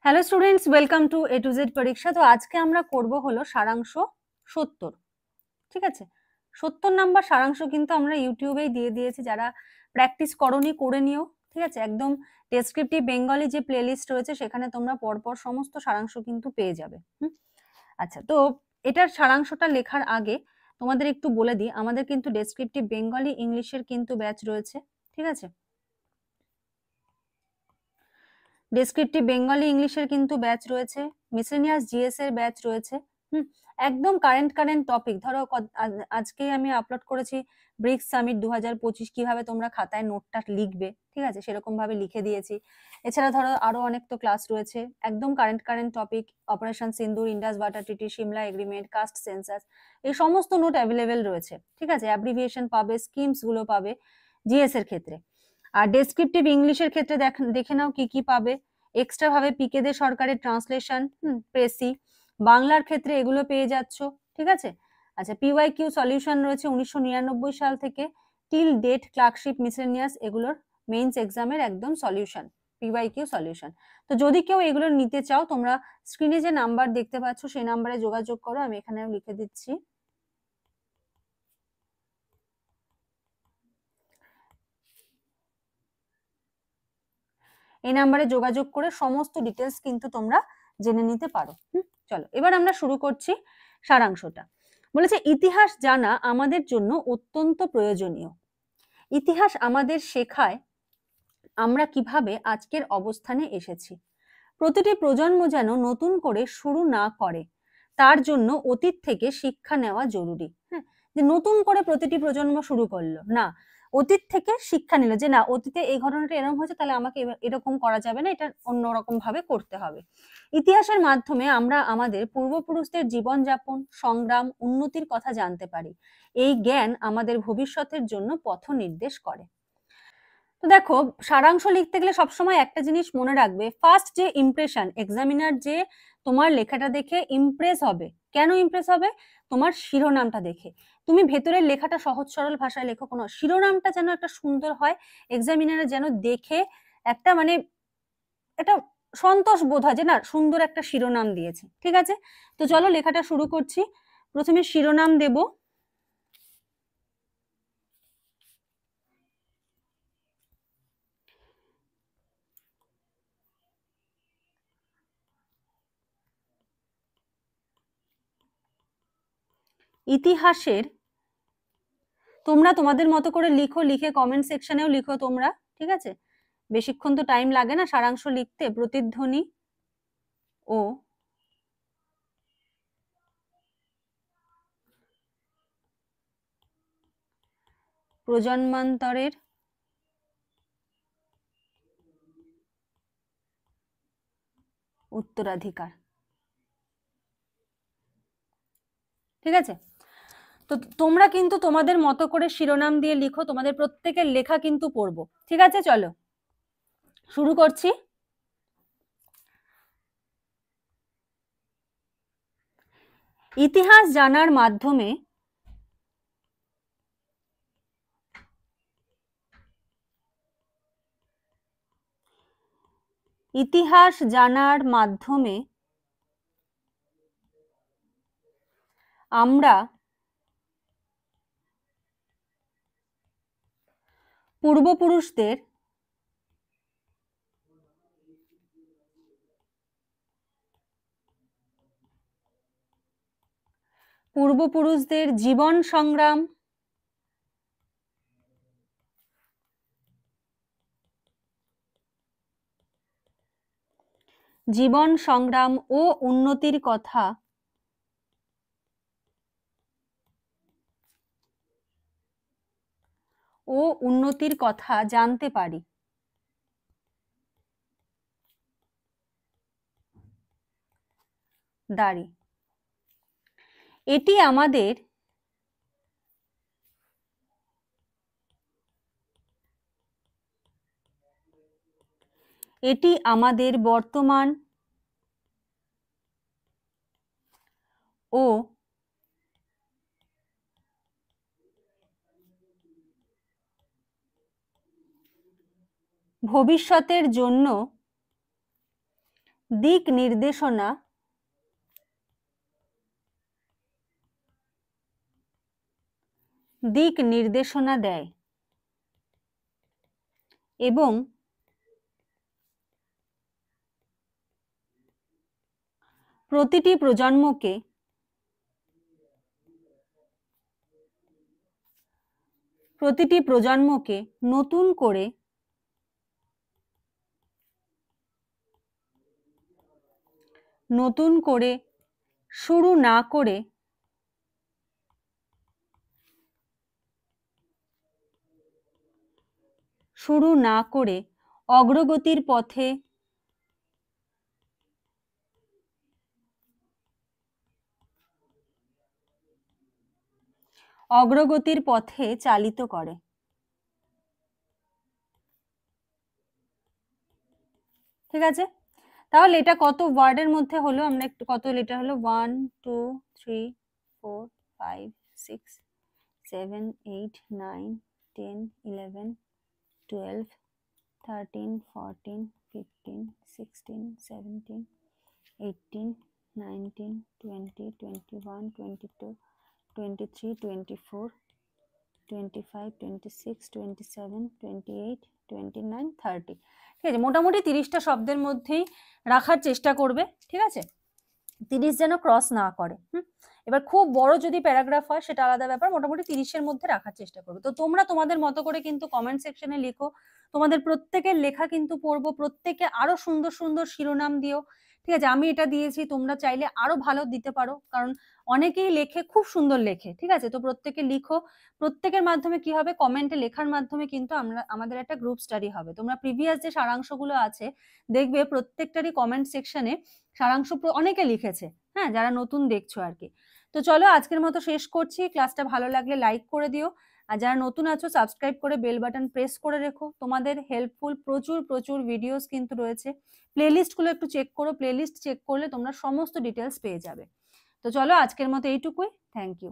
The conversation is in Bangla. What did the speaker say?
Hello students, welcome to A to Z পরীক্ষা। তো আজকে আমরা করব হলো সারাংশ 70। ঠিক আছে, 70 নাম্বার সারাংশ কিন্তু আমরা ইউটিউবেই দিয়ে দিয়েছি, যারা প্র্যাকটিস করনি করে নিও। ঠিক আছে, একদম ডেসক্রিপটিভ বেঙ্গলি যে প্লেলিস্ট রয়েছে সেখানে তোমরা পরপর সমস্ত সারাংশ কিন্তু পেয়ে যাবে। আচ্ছা, তো এটার সারাংশটা লেখার আগে তোমাদের একটু বলে দিই, আমাদের কিন্তু ডেসক্রিপটিভ বেঙ্গলি ইংলিশের কিন্তু ব্যাচ রয়েছে। ঠিক আছে, ডেসক্রিপটিভ বেঙ্গলি ইংলিশের কিন্তু ব্যাচ রয়েছে, মিসেলিনিয়াস জিএস এর ব্যাচ রয়েছে। একদম কারেন্ট টপিক। ধরো আজকে আমি আপলোড করেছি ব্রিক্স সামিট 2025, কিভাবে তোমরা খাতায় নোটটা লিখবে, ঠিক আছে, সেরকম ভাবে লিখে দিয়েছি। এছাড়া ধরো আরো অনেক তো ক্লাস রয়েছে, একদম current topic, operation Sindoor, Indus water treaty, Simla agreement, caste census, এই সমস্ত নোট অ্যাভেলেবেল রয়েছে। ঠিক আছে, অ্যাব্রিভিয়েশন পাবে, স্কিমস গুলো পাবে জিএস এর ক্ষেত্রে। আর ডেসক্রিপটিভ ইংলিশের ক্ষেত্রে দেখে নাও কি কি পাবে। এক্সট্রা ভাবে পিকে দে সরকারের ট্রান্সলেশন, প্রেসি, বাংলার ক্ষেত্রে এগুলো পেয়ে যাচ্ছ। ঠিক আছে, আচ্ছা, পিওয়াইকিউ সলিউশন রয়েছে 1999 সাল থেকে টিল ডেট, ক্লার্কশিপ, মিসেলিনিয়াস, এগুলোর মেইনস এক্সামের একদম সলিউশন, পিওয়াইকিউ সলিউশন। তো যদি কেউ এগুলো নিতে চাও, তোমরা স্ক্রিনে যে নাম্বার দেখতে পাচ্ছ সেই নাম্বারে যোগাযোগ করো, আমি এখানে লিখে দিচ্ছি। এই নাম্বারে যোগাযোগ করে সমস্ত ডিটেলস কিন্তু তোমরা জেনে নিতে পারো। চলো এবার আমরা শুরু করছি সারাংশটা। বলেছে, ইতিহাস জানা আমাদের জন্য অত্যন্ত প্রয়োজনীয়। ইতিহাস আমাদের শেখায় আমরা কিভাবে আজকের অবস্থানে এসেছি। প্রতিটি প্রজন্ম যেন নতুন করে শুরু না করে, তার জন্য অতীত থেকে শিক্ষা নেওয়া জরুরি। হ্যাঁ, যে নতুন করে প্রতিটি প্রজন্ম শুরু করলো না, অতীত থেকে শিক্ষা নিল যে না, অতীতে এই ঘটনাটা এরকম হয়েছে, তাহলে আমাকে এরকম করা যাবে না, এটা অন্যরকম ভাবে করতে হবে। ইতিহাসের মাধ্যমে আমরা আমাদের পূর্বপুরুষদের জীবনযাপন, সংগ্রাম, উন্নতির কথা জানতে পারি। এই জ্ঞান আমাদের ভবিষ্যতের জন্য পথ নির্দেশ করে। তো দেখো, সারাংশ লিখতে গেলে সবসময় একটা জিনিস মনে রাখবে, ফার্স্ট যে ইমপ্রেশন, এক্সামিনার যে তোমার লেখাটা দেখে ইমপ্রেস হবে। কেন ইমপ্রেস হবে? তোমার শিরোনামটা দেখে। তুমি ভেতরের লেখাটা সহজ সরল ভাষায় লেখো, কোনো শিরোনামটা যেন একটা সুন্দর হয়, এক্সামিনার যেন দেখে একটা মানে একটা সন্তোষ বোধ হয় যে না, সুন্দর একটা শিরোনাম দিয়েছে। ঠিক আছে, তো চলো লেখাটা শুরু করছি। প্রথমে শিরোনাম দেব। ইতিহাসের, তোমরা তোমাদের মতো করে লিখো, লিখে কমেন্ট সেকশনেও লিখো তোমরা। ঠিক আছে, বেশিক্ষণ তো টাইম লাগে না সারাংশ লিখতে। প্রতিধ্বনি ও প্রজন্মান্তরের উত্তরাধিকার। ঠিক আছে, তো তোমরা কিন্তু তোমাদের মতো করে শিরোনাম দিয়ে লিখো, তোমাদের প্রত্যেকের লেখা কিন্তু পড়বো। ঠিক আছে, চলো শুরু করছি। ইতিহাস জানার মাধ্যমে ইতিহাস জানার মাধ্যমে আমরা পূর্বপুরুষদের জীবন সংগ্রাম, ও উন্নতির কথা জানতে পারি। দাঁড়ি, এটি আমাদের বর্তমান ও ভবিষ্যতের জন্য দিক নির্দেশনা দেয় এবং প্রতিটি প্রজন্মকে নতুন করে শুরু না করে অগ্রগতির পথে চালিত করে। ঠিক আছে, তাহলে এটা কত ওয়ার্ডের মধ্যে হলো? আমরা একটু কত লেটার হলো? 1 2 3 4 5 6 7 8 9 10 11 12 13 14 15 16 17 18 19 20 21 22 23 24 25 26 27 28 29 30। ঠিক আছে, মোটামুটি 30টা শব্দের মধ্যেই রাখার চেষ্টা করবে। ঠিক আছে, 30 যেন ক্রস না করে। এবার খুব বড় যদি প্যারাগ্রাফ হয় সেটা আলাদা ব্যাপার, মোটামুটি 30-এর মধ্যে রাখার চেষ্টা করবে। তো তোমরা তোমাদের মতো করে কিন্তু কমেন্ট সেকশনে লিখো, তোমাদের প্রত্যেকের লেখা কিন্তু পড়বো, প্রত্যেকে আরো সুন্দর সুন্দর শিরোনাম দিও। ঠিক আছে, আমি এটা দিয়েছি, তোমরা চাইলে আরো ভালো দিতে পারো, কারণ অনেকেই লেখে, খুব সুন্দর লেখে। ঠিক আছে, তো প্রত্যেকে লিখো, প্রত্যেকের মাধ্যমে কি হবে, কমেন্টে লেখার মাধ্যমে কিন্তু আমাদের একটা গ্রুপ স্টাডি হবে। তোমরা প্রিভিয়াস যে সারাংশগুলো আছে দেখবে প্রত্যেকটারই কমেন্ট সেকশনে সারাংশ অনেকে লিখেছে, হ্যাঁ, যারা নতুন দেখছো আর কি। তো চলো আজকের মতো শেষ করছি। ক্লাসটা ভালো লাগলে লাইক করে দিও, আর যারা নতুন আছো সাবস্ক্রাইব করে বেল বাটন প্রেস করে রেখো। তোমাদের হেল্পফুল প্রচুর ভিডিওস কিন্তু রয়েছে, প্লেলিস্টগুলো একটু চেক করো, প্লেলিস্ট চেক করলে তোমরা সমস্ত ডিটেলস পেয়ে যাবে। তো চলো আজকের মতো এইটুকুই, থ্যাংক ইউ।